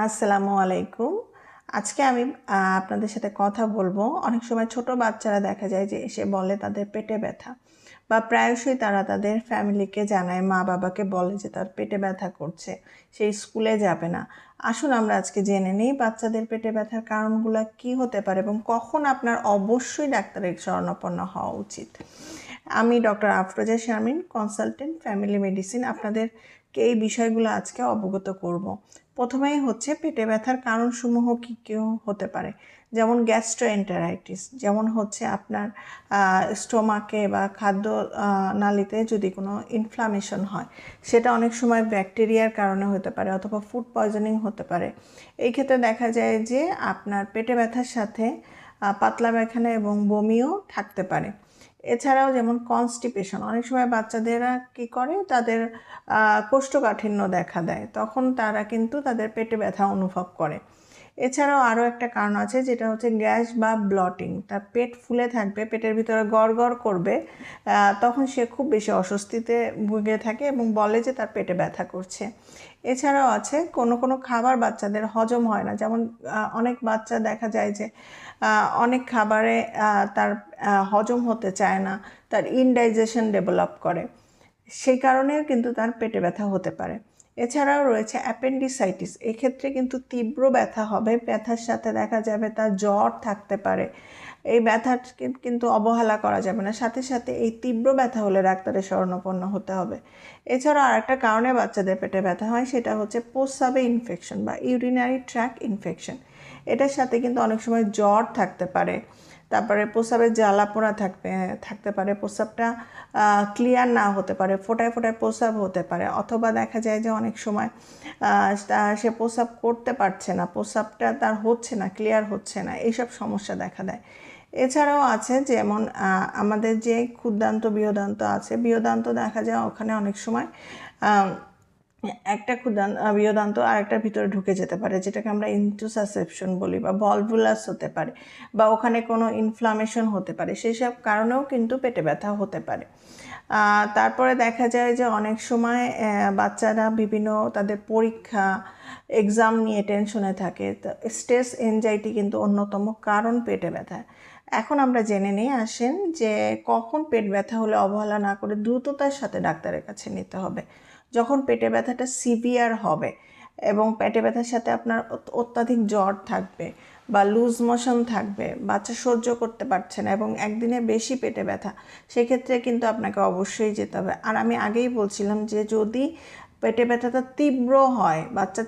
আসসালামু আলাইকুম। আজকে আমি আপনাদের সাথে কথা বলবো। অনেক সময় ছোট বাচ্চারা দেখা যায় যে এসে বলে তাদের পেটে ব্যথা, বা প্রায়শই তারা তাদের ফ্যামিলিকে জানায়, মা বাবাকে বলে যে তার পেটে ব্যথা করছে, সেই স্কুলে যাবে না। আসুন আমরা আজকে জেনে নিই বাচ্চাদের পেটে ব্যথার কারণগুলো কি হতে পারে এবং কখন আপনার অবশ্যই ডাক্তারের শরণাপন্ন হওয়া উচিত। আমি doctor Afroza Sharmin, consultant family medicine, আপনাদেরকে এই বিষয়গুলো আজকে অবগত করব। প্রথমেই হচ্ছে পেটে ব্যথার কারণসমূহ কী কী হতে পারে, যেমন গ্যাস্ট্রোএন্টারাইটিস, যেমন হচ্ছে আপনার স্টোমাকে বা খাদ্য নালীতে যদি কোনো ইনফ্লামেশন হয়, সেটা অনেক সময় ব্যাকটেরিয়ার কারণে হতে পারে অথবা ফুড পয়জনিং হতে পারে। এই ক্ষেত্রে দেখা যায় যে আপনার পেটে ব্যথার সাথে পাতলা পায়খানা এবং বমিও থাকতে পারে। এছাড়াও যেমন কনস্টিপেশন, অনেক সময় বাচ্চাদেরা কী করে, তাদের কোষ্ঠকাঠিন্য দেখা দেয়, তখন তারা কিন্তু তাদের পেটে ব্যথা অনুভব করে। এছাড়াও আরও একটা কারণ আছে, যেটা হচ্ছে গ্যাস বা ব্লটিং। তার পেট ফুলে থাকবে, পেটের ভিতরে গড় করবে, তখন সে খুব বেশি অস্বস্তিতে ভুগে থাকে এবং বলে যে তার পেটে ব্যথা করছে। এছাড়াও আছে কোনো খাবার বাচ্চাদের হজম হয় না, যেমন অনেক বাচ্চা দেখা যায় যে অনেক খাবারে তার হজম হতে চায় না, তার ইনডাইজেশন ডেভেলপ করে, সেই কারণেও কিন্তু তার পেটে ব্যথা হতে পারে। এছাড়াও রয়েছে অ্যাপেন্ডিসাইটিস। এক্ষেত্রে কিন্তু তীব্র ব্যথা হবে, ব্যথার সাথে দেখা যাবে তার জ্বর থাকতে পারে। এই ব্যথার কিন্তু অবহেলা করা যাবে না, সাথে সাথে এই তীব্র ব্যথা হলে ডাক্তারের শরণাপন্ন হতে হবে। এছাড়াও আরেকটা কারণে বাচ্চাদের পেটে ব্যথা হয়, সেটা হচ্ছে প্রস্রাবে ইনফেকশন বা ইউরিনারি ট্র্যাক্ট ইনফেকশন। এটার সাথে কিন্তু অনেক সময় জ্বর থাকতে পারে, তারপরে প্রস্রাবের জ্বালা পোড়া থাকতে পারে, প্রস্রাবটা ক্লিয়ার না হতে পারে, ফোটায় ফোটায় প্রস্রাব হতে পারে, অথবা দেখা যায় যে অনেক সময় সে প্রস্রাব করতে পারছে না, প্রস্রাবটা তার হচ্ছে না, ক্লিয়ার হচ্ছে না, এইসব সমস্যা দেখা দেয়। এছাড়াও আছে যেমন আমাদের যে ক্ষুদ্রান্ত বৃহদান্ত আছে, বৃহদান্ত দেখা যায় ওখানে অনেক সময় একটা বৃহদান্ত আরেকটার ভিতরে ঢুকে যেতে পারে, যেটাকে আমরা ইন্টুসাসেপশন বলি, বা ভলভুলাস হতে পারে, বা ওখানে কোনো ইনফ্লামেশন হতে পারে, সেই সব কারণেও কিন্তু পেটে ব্যথা হতে পারে। তারপরে দেখা যায় যে অনেক সময় বাচ্চারা বিভিন্ন তাদের পরীক্ষা এক্সাম নিয়ে টেনশনে থাকে, তো স্ট্রেস এনজাইটি কিন্তু অন্যতম কারণ পেটে ব্যথা। এখন আমরা জেনে নিই, আসেন যে কখন পেট ব্যথা হলে অবহেলা না করে দ্রুততার সাথে ডাক্তারের কাছে নিতে হবে। যখন পেটে ব্যথাটা সিভিয়ার হবে এবং পেটে ব্যথার সাথে আপনার অত্যাধিক জ্বর থাকবে বা লুজ মোশন থাকবে, বাচ্চা সহ্য করতে পারছে না এবং একদিনে বেশি পেটে ব্যথা, সেক্ষেত্রে কিন্তু আপনাকে অবশ্যই যেতে হবে। আর আমি আগেই বলছিলাম যে যদি পেটে ব্যথাটা তীব্র হয়, বাচ্চা